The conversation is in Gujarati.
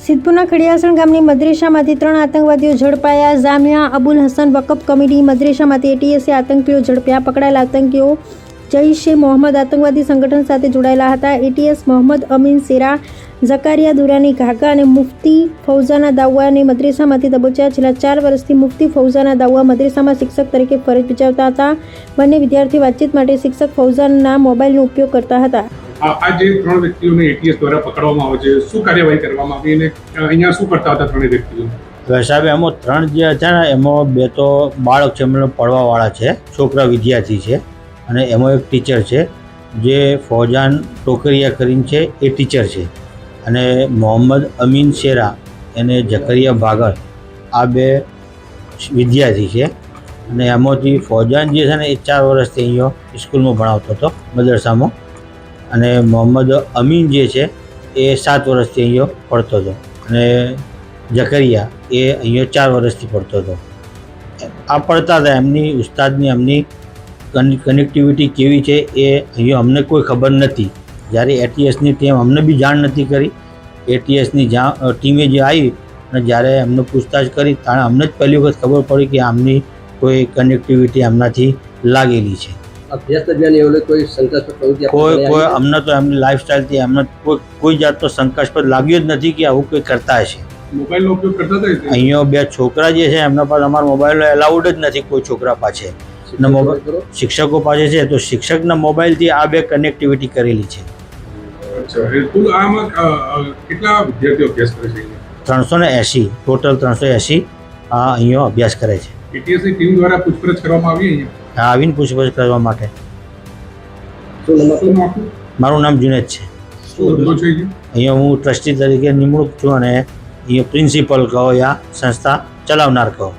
સિદ્ધપુરના ખડિયાસણ ગામની મદ્રેસામાંથી 3 આતંકવાદીઓ ઝડપાયા. જામિયા અબુલ હસન વકફ કમિટી મદ્રેસામાંથી એટીએસે આતંકીઓ ઝડપ્યા. પકડાયેલા આતંકીઓ જૈશ એ મોહમ્મદ આતંકવાદી સંગઠન સાથે જોડાયેલા હતા. એટીએસ મોહમ્મદ અમીન શેરા, ઝકારિયા દુરાની ઘાઘા અને મુફ્તી ફૌઝાના દાઉઆને મદ્રેસામાંથી દબોચ્યા. છેલ્લા 4 વર્ષથી મુફ્તી ફૌઝાના દાઉઆ મદ્રેસામાં શિક્ષક તરીકે ફરજ બજાવતા હતા. બંને વિદ્યાર્થી વાતચીત માટે શિક્ષક ફૌઝાના મોબાઈલનો ઉપયોગ કરતા હતા. આ જે 3 વ્યક્તિઓને એટીએસ દ્વારા પકડવામાં આવે છે, શું કાર્યવાહી કરવામાં આવી અને અહીંયા શું કરતા હતા 3 વ્યક્તિઓ? સાહેબ, એમાં 3 જે હતા ને, એમાં 2 તો બાળક છે, એમને પડવાવાળા છે, છોકરા વિદ્યાર્થી છે, અને એમાં એક ટીચર છે જે ફૌજાન ટોકરિયા કરીને છે, એ ટીચર છે. અને મોહમ્મદ અમીન શેરા અને ઝકરિયા ભાગર આ 2 વિદ્યાર્થી છે. અને એમાંથી ફૌજાન જે છે ને, એ 4 વર્ષથી અહીંયા સ્કૂલમાં ભણાવતો હતો, મદરસામાં. અને મોહમ્મદ અમીન જે છે એ 7 વર્ષથી અહીંયા પડતો હતો. અને ઝકરિયા એ અહીંયા 4 વર્ષથી પડતો હતો. આ પડતા હતા, એમની ઉસ્તાદની એમની કનેક્ટિવિટી કેવી છે એ અહીંયા અમને કોઈ ખબર નથી. જ્યારે એટીએસની ટીમ અમને બી જાણ નથી કરી. એટીએસની ટીમે જે આવી અને જ્યારે એમને પૂછતાછ કરી ત્યારે અમને જ પહેલી વખત ખબર પડી કે આમની કોઈ કનેક્ટિવિટી એમનાથી લાગેલી છે. અભ્યાસ દરમિયાન એવો કોઈ શંકાસ્પદ પ્રવૃત્તિ કોઈ અમને તો એમની લાઈફસ્ટાઈલથી એમને કોઈ જાતનો શંકાસ્પદ લાગ્યો જ નથી કે આવું કોઈ કરતા હશે. મોબાઈલનો ઉપયોગ કરતા હતા? અહીંયા 2 છોકરા જે છે એમના પાસે અમારા મોબાઈલ એલાઉડ જ નથી કોઈ છોકરા પાસે. શિક્ષકો પાસે છે, તો શિક્ષકના મોબાઈલથી આ 2 કનેક્ટિવિટી કરેલી છે. કુલ આમાં કેટલા વિદ્યાર્થીઓ અભ્યાસ કરે છે? 380 ટોટલ 380 અહીંયા અભ્યાસ કરે છે. એટીએસની ટીમ દ્વારા પૂછપરછ કરવામાં આવી અહીંયા આવીને પૂછપરછ કરવા માટે. મારું નામ જુનેદ છે. અહીંયા હું ટ્રસ્ટી તરીકે નિમણૂક છું અને અહીંયા પ્રિન્સિપલ કહો યા સંસ્થા ચલાવનાર કહો.